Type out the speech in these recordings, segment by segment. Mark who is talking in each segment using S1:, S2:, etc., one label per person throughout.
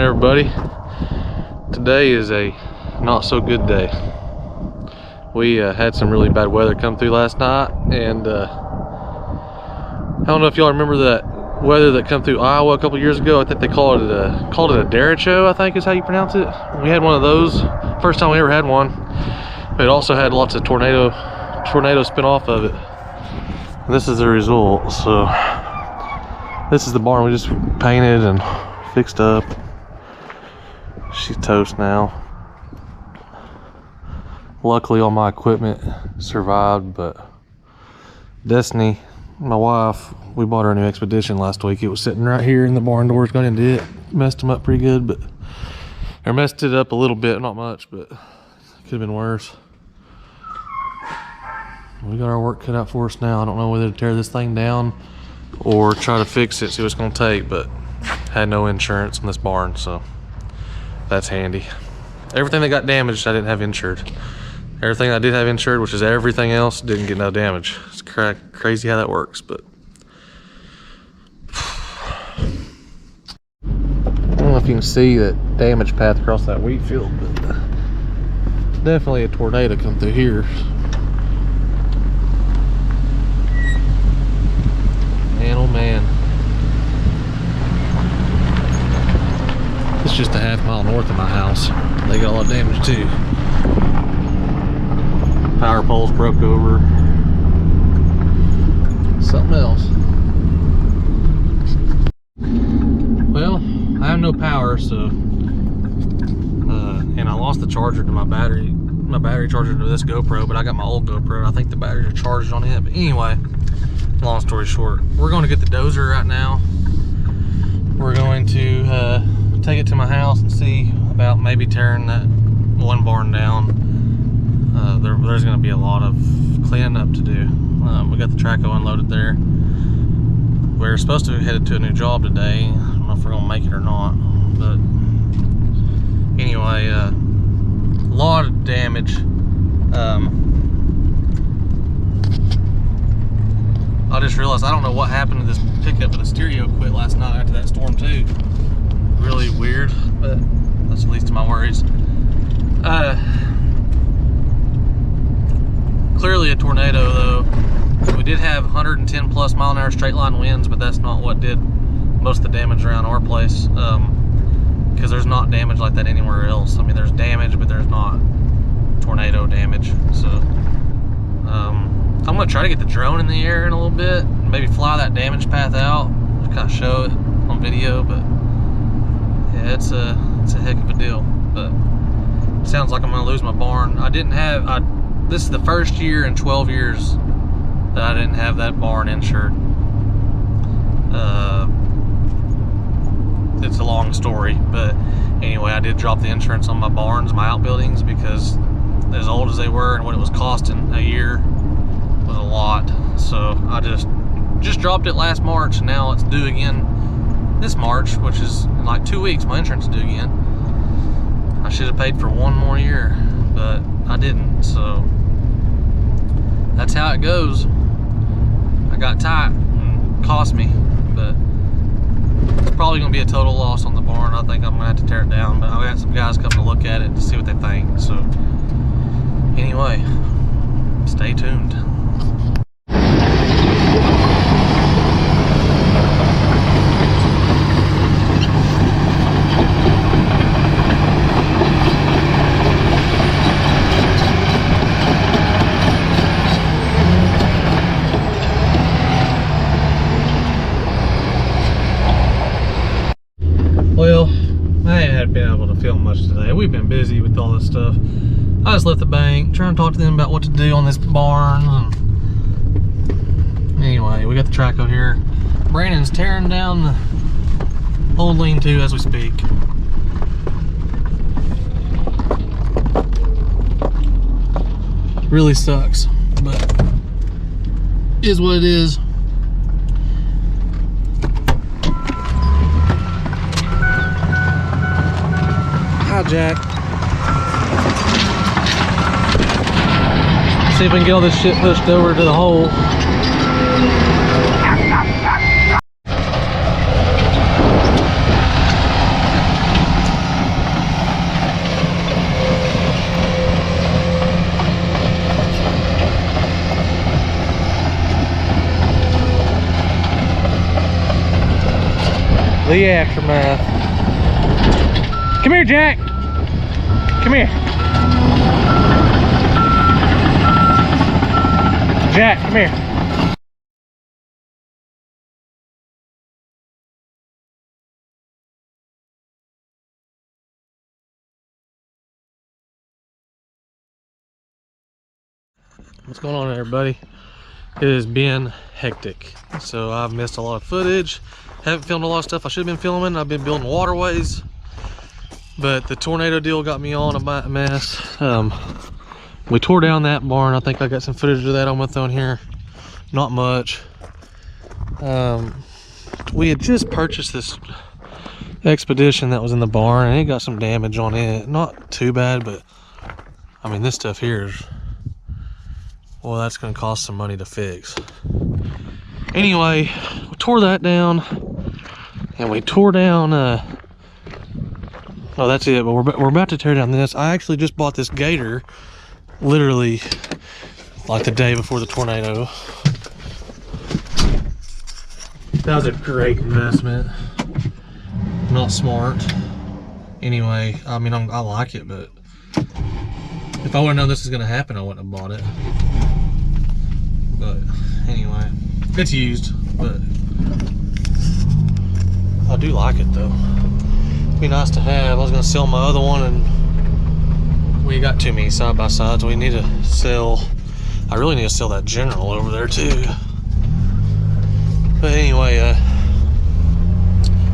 S1: everybody. Today is a not so good day. We had some really bad weather come through last night, and I don't know if y'all remember that weather that come through Iowa a couple years ago. I think they called it a derecho, I think is how you pronounce it. We had one of those, first time we ever had one. But it also had lots of tornadoes spin off of it. And this is the result. So this is the barn we just painted and fixed up. She's toast now. Luckily all my equipment survived, but Destiny, my wife, we bought her a new Expedition last week. It was sitting right here in the barn doors going into it. Messed them up pretty good, but or messed it up a little bit, not much, but could have been worse. We got our work cut out for us now. I don't know whether to tear this thing down or try to fix it, see what it's gonna take, but had no insurance on this barn, so that's handy. Everything that got damaged I didn't have insured. Everything I did have insured, which is everything else, didn't get no damage. It's crazy how that works, but I don't know if you can see that damage path across that wheat field, but definitely a tornado come through here. Man, oh man. It's just a half mile north of my house. They got a lot of damage too. Power poles broke over. Something else. Well, I have no power, so and I lost the charger to my battery charger to this GoPro, but I got my old GoPro. I think the batteries are charged on it. But anyway, long story short, we're going to get the dozer right now. We're going to take it to my house and see about maybe tearing that one barn down. There's going to be a lot of cleaning up to do. We got the Traco unloaded there. We're supposed to be headed to a new job today. I don't know if we're going to make it or not, but anyway, a lot of damage. I just realized I don't know what happened to this pickup, but the stereo quit last night after that storm too. Really weird, but that's the least of my worries. Clearly a tornado though. We did have 110 plus mile an hour straight line winds, but that's not what did most of the damage around our place, because there's not damage like that anywhere else. I mean, there's damage, but there's not tornado damage. So I'm gonna try to get the drone in the air in a little bit, maybe fly that damage path out, just kind of show it on video. But yeah, it's a heck of a deal. But it sounds like I'm gonna lose my barn. This is the first year in 12 years that I didn't have that barn insured. It's a long story, but anyway, I did drop the insurance on my barns, my outbuildings, because as old as they were and what it was costing a year was a lot. So I just dropped it last March, and now it's due again this March, which is in like 2 weeks. My insurance is due again. I should have paid for one more year, but I didn't. So that's how it goes. I got tight and cost me, but it's probably gonna be a total loss on the barn. I think I'm gonna have to tear it down, but I've got some guys coming to look at it to see what they think. So anyway, stay tuned. Well, I haven't been able to film much today. We've been busy with all this stuff. I just left the bank, trying to talk to them about what to do on this barn. Anyway, we got the Traco here. Brandon's tearing down the old lean-to as we speak. Really sucks, but is what it is. Hi, Jack. See if we can get all this shit pushed over to the hole. The aftermath. Come here, Jack. Come here. Jack, come here. What's going on, everybody? It has been hectic. So I've missed a lot of footage. Haven't filmed a lot of stuff I should have been filming. I've been building waterways. But the tornado deal got me on a mess. We tore down that barn. I think I got some footage of that on my phone here. Not much. We had just purchased this Expedition that was in the barn, and it got some damage on it. Not too bad, but I mean, this stuff here is, well, that's going to cost some money to fix. Anyway, we tore that down, and we tore down oh, that's it. But we're about to tear down this. I actually just bought this gator literally like the day before the tornado. That was a great investment. Not smart. Anyway, I mean, I like it, but if I would have known this was going to happen, I wouldn't have bought it. But anyway, it's used, but I do like it though. It'd be nice to have. I was going to sell my other one, and we got too many side by sides. We need to sell. I really need to sell that General over there too. But anyway,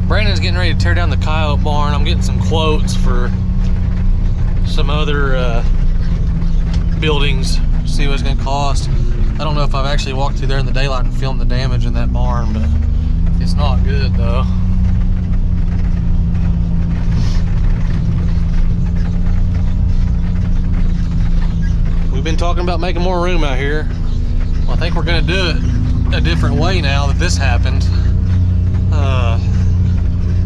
S1: Brandon's getting ready to tear down the coyote barn. I'm getting some quotes for some other buildings, see what it's going to cost. I don't know if I've actually walked through there in the daylight and filmed the damage in that barn, but it's not good though. We've been talking about making more room out here. Well, I think we're going to do it a different way now that this happened.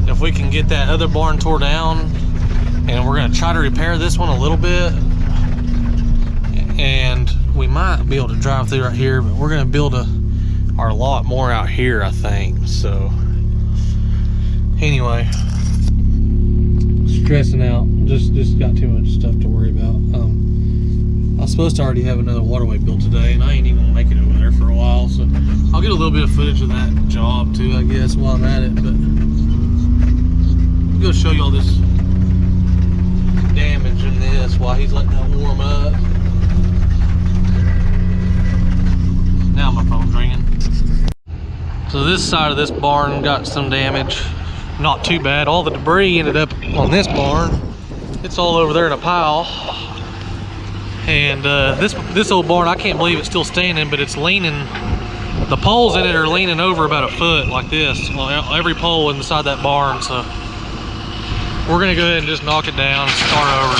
S1: If we can get that other barn tore down, and we're going to try to repair this one a little bit, and we might be able to drive through right here, but we're going to build our lot more out here, I think. So anyway, stressing out, just got too much stuff to worry about. I was supposed to already have another waterway built today, and I ain't even gonna make it over there for a while, so I'll get a little bit of footage of that job too, I guess, while I'm at it. But I'm gonna show you all this damage in this while he's letting that warm up. Now my phone's ringing. So this side of this barn got some damage. Not too bad. All the debris ended up on this barn. It's all over there in a pile. And this old barn, I can't believe it's still standing, but it's leaning. The poles in it are leaning over about a foot like this. Well, every pole inside that barn. So we're gonna go ahead and just knock it down and start over.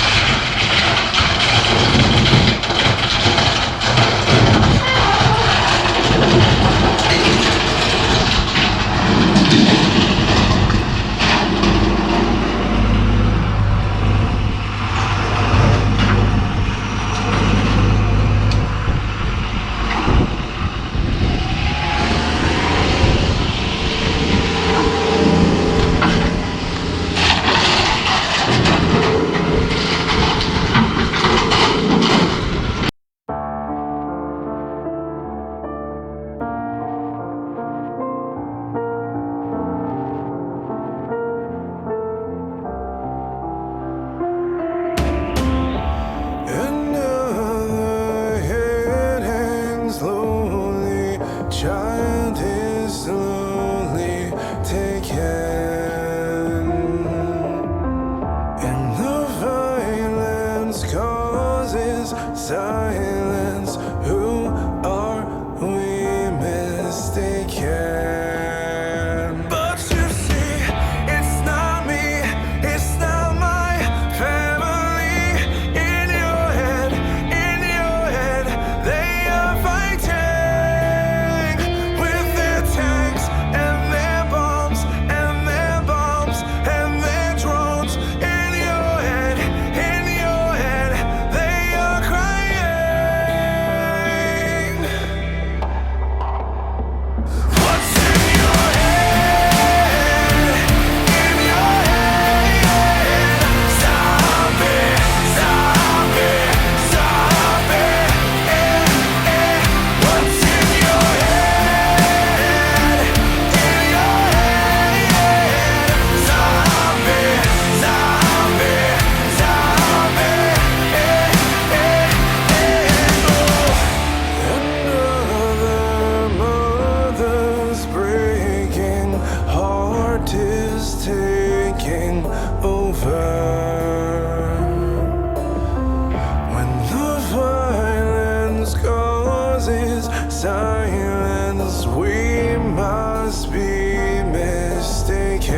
S2: must be mistaken.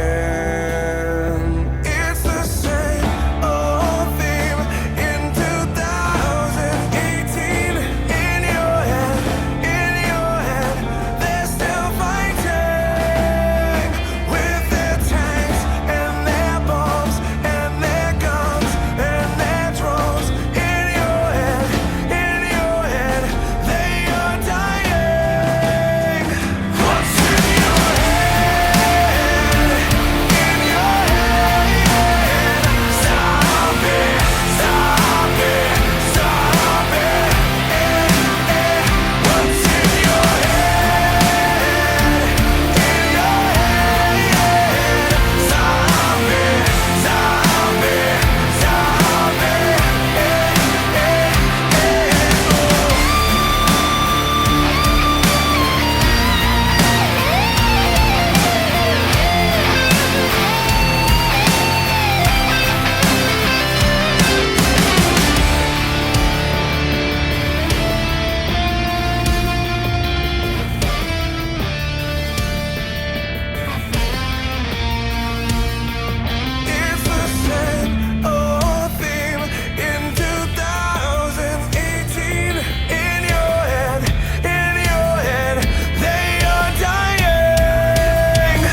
S2: It's the same old theme in 2018. In your head, they're still fighting with their tanks and their bombs and their guns and their drones. In your head, they are dying. What's in your head? In your head, stop it, stop it, stop it. What's in your head? In your head, stop it, stop it, stop it. It's the same old theme in 2018. In your head, they are dying.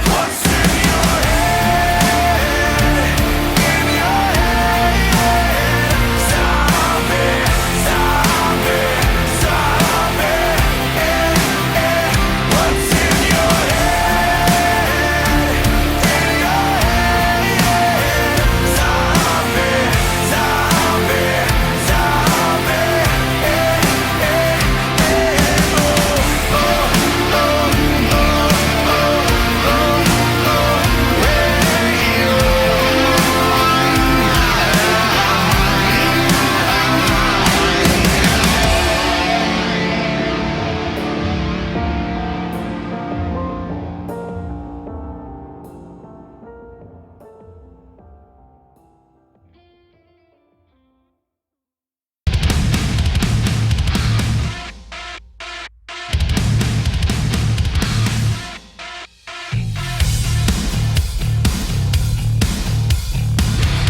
S2: What's in your head? In your head, stop it, stop it, stop it. What's in your head? In your head, stop it, stop it, stop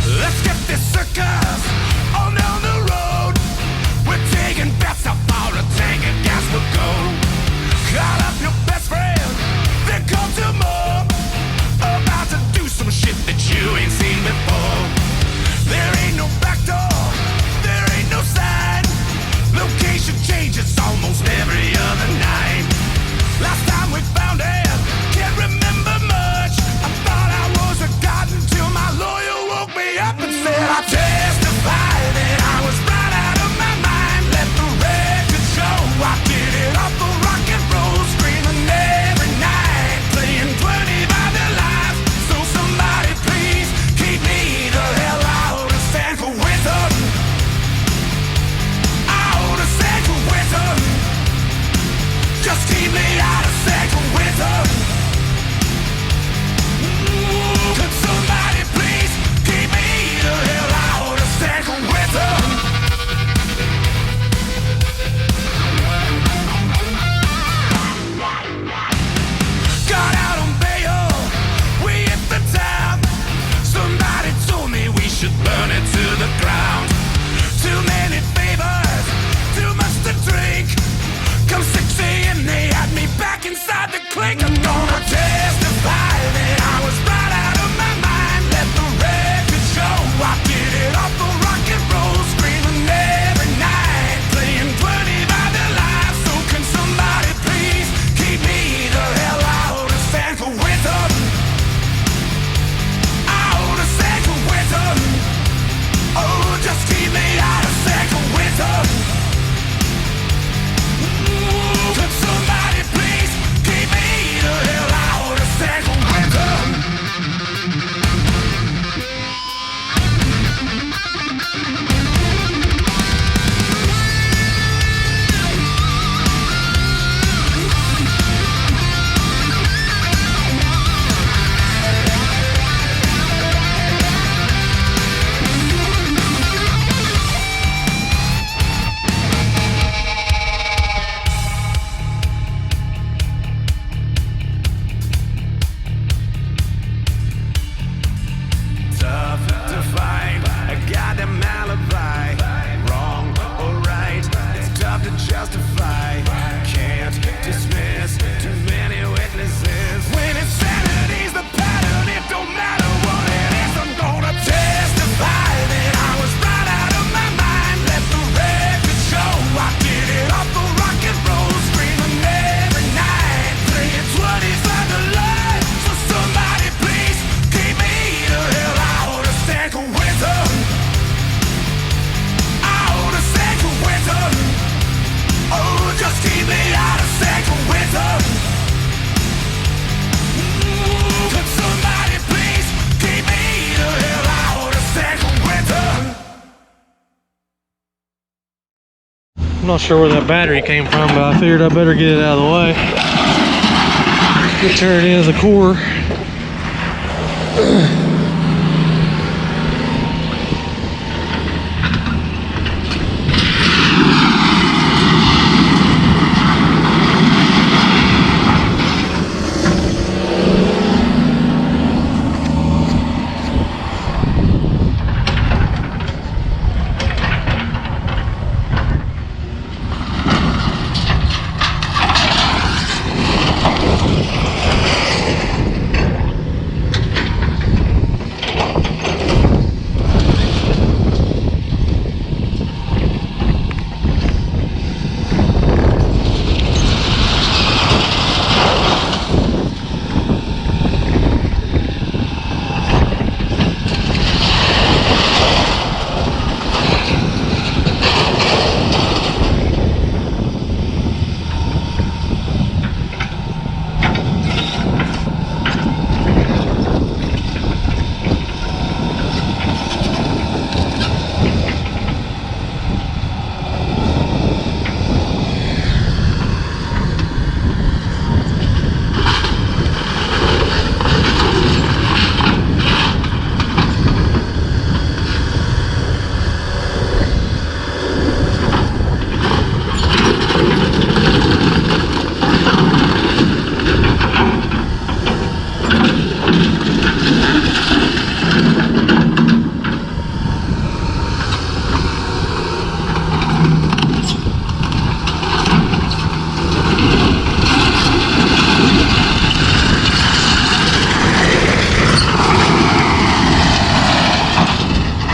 S2: Let's get this circus on down the road. We're taking bets up our tank and gas will go. Call up your best friend, then come to more. About to do some shit that you ain't seen before. There ain't no back door, there ain't no sign. Location changes almost every other night. Last time we found it, can't remember much. I thought I was a god until my lawyer woke me up and said I testify that I was right out of my mind. Let the record show I did it off the rock and roll, screaming every night, playing 20 by the lives. So somebody please keep me the hell out of San Quentin. Out of San Quentin. Just keep me out of San Quentin. Could somebody please keep me the hell out of San Quentin? Got out on bail, we hit the town. Somebody told me we should burn it to the ground. Too many favors, too much to drink. Come 6 a.m. they had me back inside the clink. I'm gonna testify that I was right out of my mind. Let the record show I did it off the rock and roll, screaming every night, playing 20 by the lives. So can somebody please keep me the hell out of San Quentin? Out of San Quentin. Oh, just keep me out of San Quentin. Could somebody please keep me the hell out
S1: I'm not sure where that battery came from, but I figured I better get it out of the way. Get turned in as a core.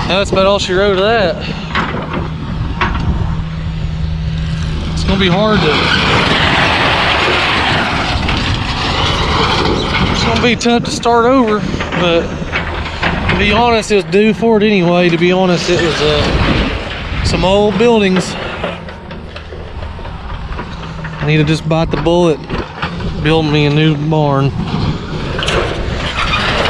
S1: That's about all she wrote of that. It's gonna be hard to. It's gonna be tough to start over, but to be honest, it was due for it anyway. To be honest, it was some old buildings. I need to just bite the bullet, build me a new barn.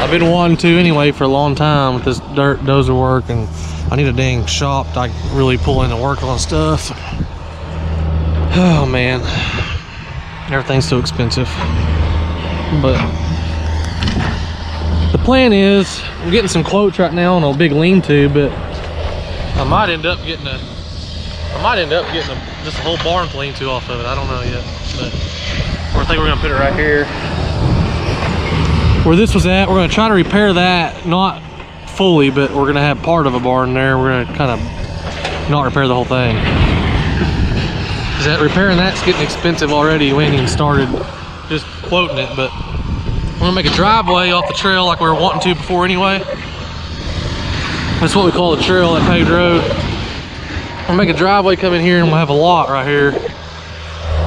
S1: I've been wanting to anyway for a long time with this dirt dozer work, and I need a dang shop to like really pull in and work on stuff. Oh man, everything's so expensive. But the plan is, I'm getting some quotes right now on a big lean-to, but I might end up getting just a whole barn lean-to off of it. I don't know yet, but I think we're gonna put it right here. Where this was at, we're gonna try to repair that, not fully, but we're gonna have part of a barn there. We're gonna kind of not repair the whole thing. Cause that repairing that's getting expensive already. We ain't even started just quoting it, but we're gonna make a driveway off the trail like we were wanting to before anyway. That's what we call the trail, that paved road. We'll make a driveway come in here and we'll have a lot right here.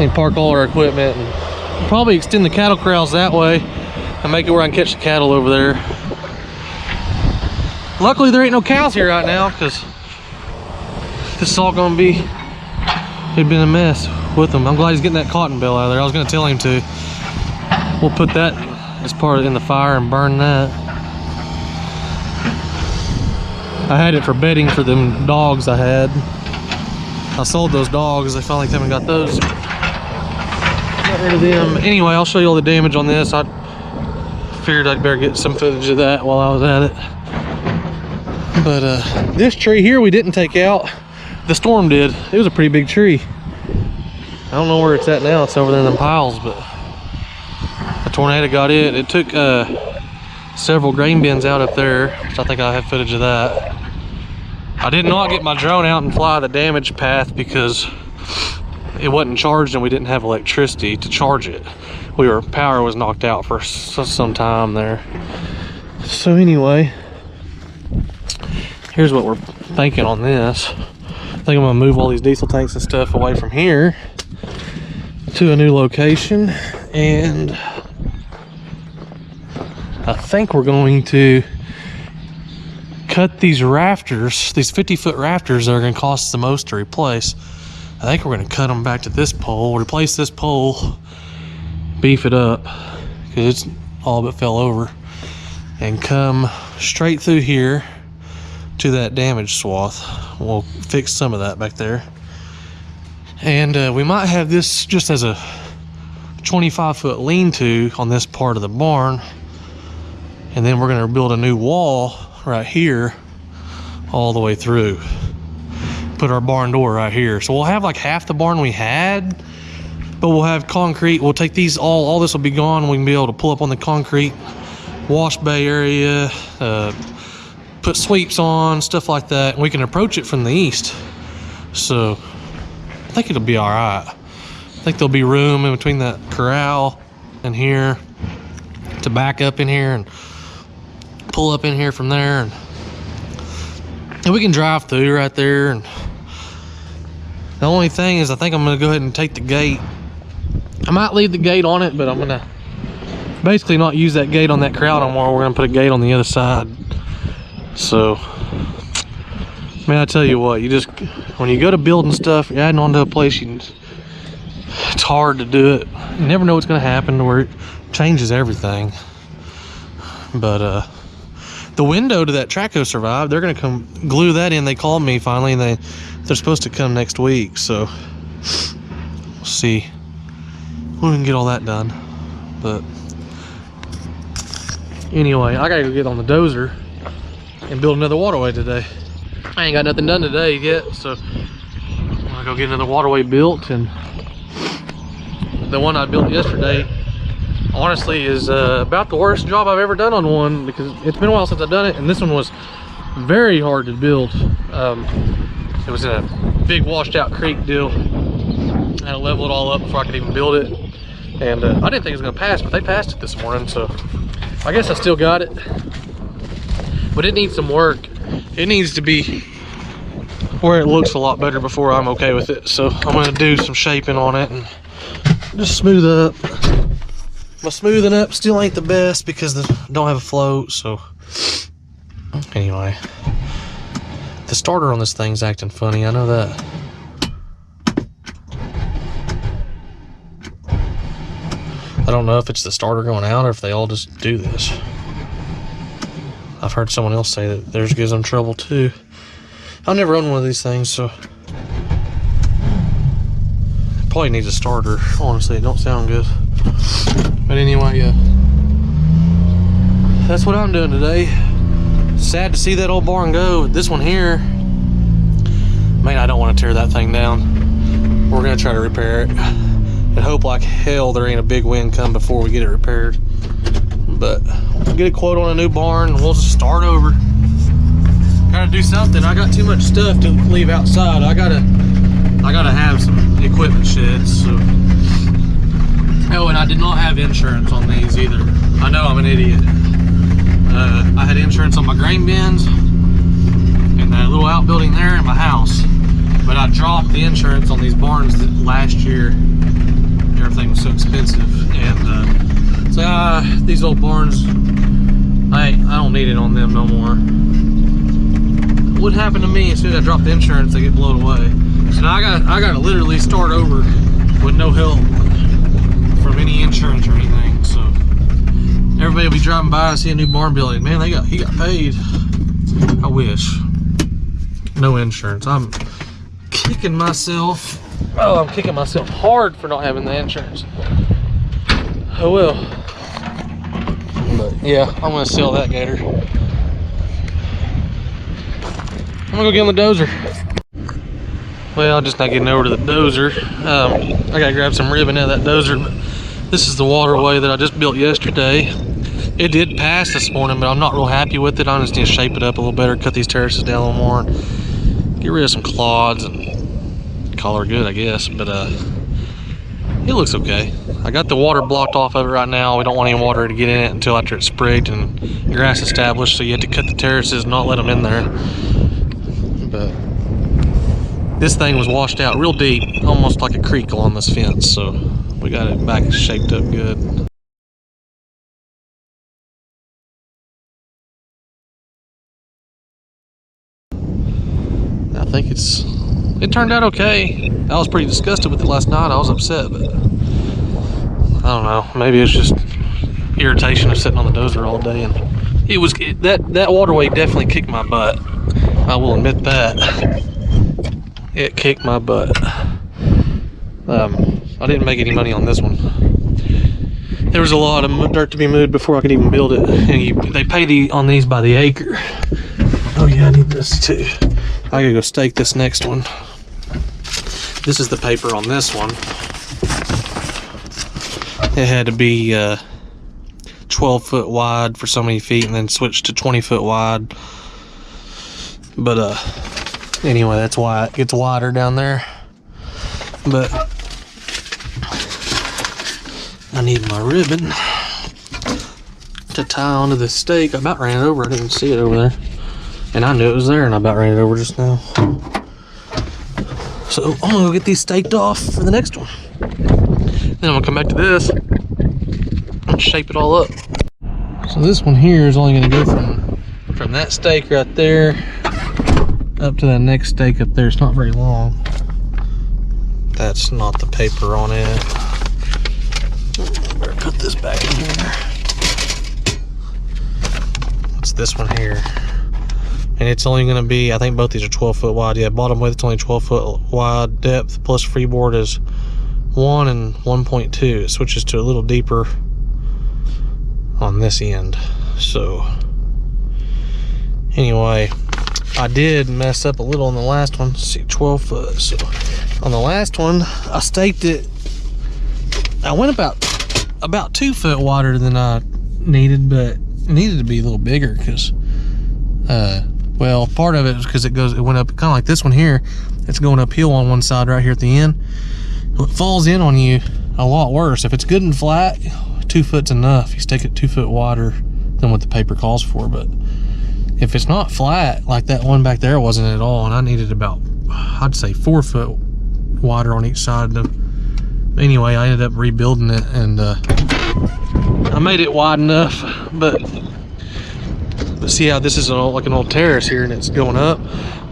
S1: And park all our equipment and probably extend the cattle corrals that way and make it where I can catch the cattle over there. Luckily there ain't no cows here right now, because this is all gonna be, it'd been a mess with them. I'm glad he's getting that cotton bale out of there. I was gonna tell him to. We'll put that as part of in the fire and burn that. I had it for bedding for them dogs I had. I sold those dogs. They finally came and got those. Got rid of them. Anyway, I'll show you all the damage on this. I figured I'd better get some footage of that while I was at it. But this tree here we didn't take out. The storm did. It was a pretty big tree. I don't know where it's at now. It's over there in them piles, but a tornado got it. It took several grain bins out up there, which I think I have footage of that. I did not get my drone out and fly the damage path because it wasn't charged and we didn't have electricity to charge it. Power was knocked out for some time there. So anyway, here's what we're thinking on this. I think I'm gonna move all these diesel tanks and stuff away from here to a new location, and I think we're going to cut these rafters, these 50-foot rafters that are gonna cost the most to replace. I think we're gonna cut them back to this pole, replace this pole, beef it up, because it's all but fell over, and come straight through here to that damaged swath. We'll fix some of that back there, And we might have this just as a 25-foot lean-to on this part of the barn. And then we're gonna build a new wall right here all the way through. Put our barn door right here. So we'll have like half the barn we had, but we'll have concrete. We'll take these, all this will be gone. We can be able to pull up on the concrete wash bay area, put sweeps on, stuff like that. And we can approach it from the east. So I think it'll be all right. I think there'll be room in between that corral and here to back up in here and pull up in here from there. And we can drive through right there. And the only thing is, I think I'm gonna go ahead and take the gate. I might leave the gate on it, but I'm gonna basically not use that gate on that corral no more. We're gonna put a gate on the other side. So, man, I tell you what, you just, when you go to building stuff, you're adding onto a place, it's hard to do it. You never know what's gonna happen to where it changes everything. But the window to that Traco survived. They're gonna come glue that in. They called me finally, and they're supposed to come next week. So we'll see when we can get all that done. But anyway, I gotta go get on the dozer and build another waterway today. I ain't got nothing done today yet, so I'm gonna go get another waterway built. And the one I built yesterday, honestly, is about the worst job I've ever done on one, because it's been a while since I've done it, and this one was very hard to build. It was in a big washed out creek deal. I had to level it all up before I could even build it, and I didn't think it was gonna pass, but they passed it this morning, so I guess I still got it. But it needs some work. It needs to be where it looks a lot better before I'm okay with it. So I'm gonna do some shaping on it and just smooth up. My smoothing up still ain't the best because I don't have a float. So anyway, the starter on this thing's acting funny, I know that. I don't know if it's the starter going out or if they all just do this. I've heard someone else say that theirs gives them trouble too. I've never owned one of these things, so it probably needs a starter. Honestly, it don't sound good. But anyway, that's what I'm doing today. Sad to see that old barn go. This one here, man, I don't want to tear that thing down. We're gonna try to repair it and hope like hell there ain't a big wind come before we get it repaired. But we'll get a quote on a new barn and we'll just start over. Gotta do something. I got too much stuff to leave outside. I gotta have some equipment sheds. So. Oh, and I did not have insurance on these either. I know I'm an idiot. I had insurance on my grain bins and that little outbuilding there in my house, but I dropped the insurance on these barns last year. Everything was so expensive, and so these old barns, I don't need it on them no more. What happened to me as soon as I drop the insurance, they get blown away. So now I gotta literally start over with no help from any insurance or anything. So everybody will be driving by and see a new barn building. Man, he got paid. I wish. No insurance. I'm kicking myself. Oh, I'm kicking myself hard for not having the insurance. Oh well. But yeah, I'm gonna sell that gator. I'm gonna go get on the dozer. Well, I'm just not getting over to the dozer. I gotta grab some ribbon out of that dozer. But this is the waterway that I just built yesterday. It did pass this morning, but I'm not real happy with it. I just need to shape it up a little better, cut these terraces down a little more, and get rid of some clods and call her good, I guess. But it looks okay. I got the water blocked off of it right now. We don't want any water to get in it until after it's sprigged and grass established, so you have to cut the terraces and not let them in there. But this thing was washed out real deep, almost like a creek along this fence, so we got it back shaped up good. I think it turned out okay. I was pretty disgusted with it last night. I was upset, but I don't know. Maybe it's just irritation of sitting on the dozer all day. And that waterway definitely kicked my butt. I will admit that. It kicked my butt. I didn't make any money on this one. There was a lot of dirt to be moved before I could even build it. And they pay on these by the acre. Oh yeah, I need this too. I gotta go stake this next one. This is the paper on this one. It had to be 12 foot wide for so many feet and then switch to 20 foot wide. But anyway, that's why it gets wider down there. But I need my ribbon to tie onto the stake. I about ran it over. I didn't see it over there. And I knew it was there and I about ran it over just now. So I'm gonna go get these staked off for the next one. Then I'm gonna come back to this and shape it all up. So this one here is only gonna go from that stake right there up to that next stake up there. It's not very long. That's not the paper on it. Better put this back in here. It's this one here. And it's only going to be, I think both these are 12 foot wide. Yeah, bottom width it's only 12 foot wide. Depth plus freeboard is 1 and 1.2. It switches to a little deeper on this end. So anyway, I did mess up a little on the last one. Let's see, 12 foot. So on the last one, I staked it. I went about 2 foot wider than I needed, but it needed to be a little bigger because well, part of it is because it went up kind of like this one here. It's going uphill on one side right here at the end. So it falls in on you a lot worse. If it's good and flat, 2 foot's enough. You stake it 2 foot wider than what the paper calls for. But if it's not flat, like that one back there wasn't at all, and I needed about, I'd say 4 foot wider on each side. Anyway, I ended up rebuilding it, and I made it wide enough, but see how this is like an old terrace here and it's going up.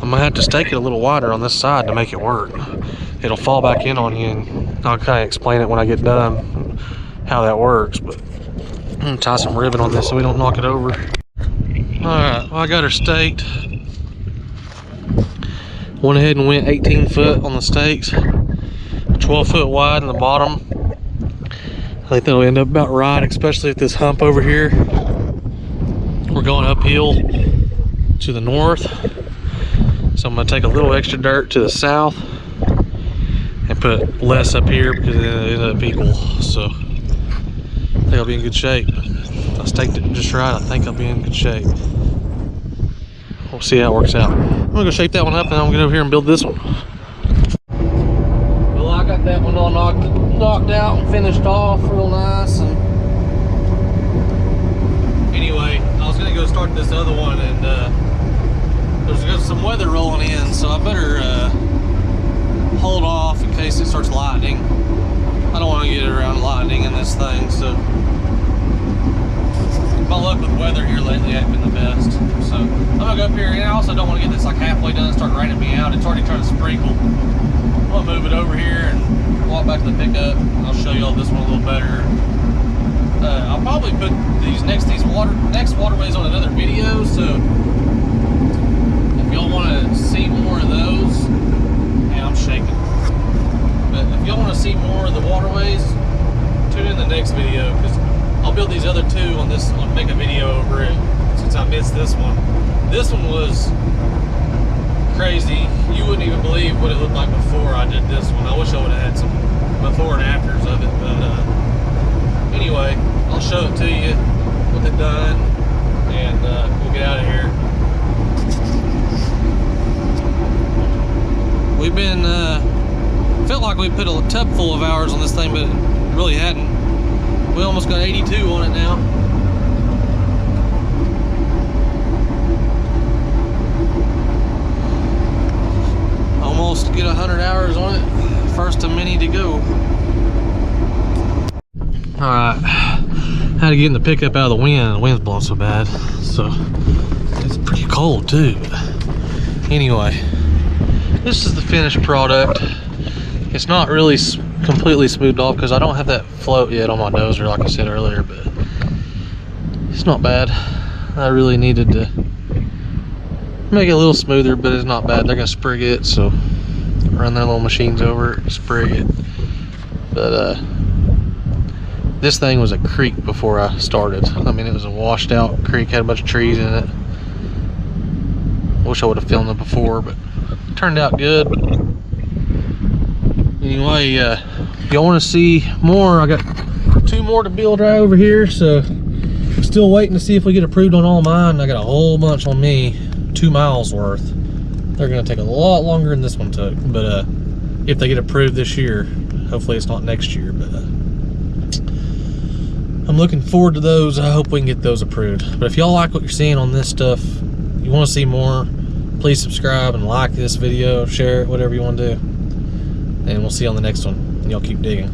S1: I'm gonna have to stake it a little wider on this side to make it work. It'll fall back in on you, and I'll kind of explain it when I get done how that works. But I'm gonna tie some ribbon on this so we don't knock it over. Alright, well, I got her staked. Went ahead and went 18 foot on the stakes, 12 foot wide in the bottom. I think that'll end up about right, especially at this hump over here. We're going uphill to the north, so I'm going to take a little extra dirt to the south and put less up here because it ended up equal. So I think I'll be in good shape. If I staked it just right, I think I'll be in good shape. We'll see how it works out. I'm going to go shape that one up and then I'm going to get over here and build this one. Well, I got that one all knocked out and finished off real nice. And anyway, I was gonna go start this other one, and there's some weather rolling in, so I better hold off in case it starts lightning. I don't want to get around lightning in this thing, so my luck with weather here lately hasn't been the best. So I'm gonna go up here, and I also don't want to get this like halfway done and start raining me out. It's already trying to sprinkle. I'm gonna move it over here and walk back to the pickup. I'll show y'all this one a little better. I'll probably put these next waterways on another video, so if y'all want to see more of those, and I'm shaking, but if y'all want to see more of the waterways, tune in the next video, because I'll build these other two on this one, make a video over it, since I missed this one. This one was crazy. You wouldn't even believe what it looked like before I did this one. I wish I would have had some before and afters of it, but anyway, I'll show it to you with it done, and we'll get out of here. We've been, felt like we put a tub full of hours on this thing, but it really hadn't. We almost got 82 on it now. Almost get 100 hours on it. First of many to go. Alright, had to get in the pickup out of the wind. The wind's blowing so bad, so it's pretty cold too. Anyway, this is the finished product. It's not really completely smoothed off because I don't have that float yet on my dozer like I said earlier, but it's not bad. I really needed to make it a little smoother, but it's not bad. They're gonna sprig it, so run their little machines over it, sprig it. But this thing was a creek before I started. I mean, it was a washed out creek, had a bunch of trees in it. Wish I would have filmed it before, but it turned out good. Anyway, if y'all want to see more, I got 2 more to build right over here, so still waiting to see if we get approved on all mine. I got a whole bunch on me, 2 miles worth. They're gonna take a lot longer than this one took, but if they get approved this year, hopefully it's not next year, but I'm looking forward to those. I hope we can get those approved. But if y'all like what you're seeing on this stuff, you want to see more, please subscribe and like this video, share it, whatever you want to do. And we'll see you on the next one. Y'all keep digging.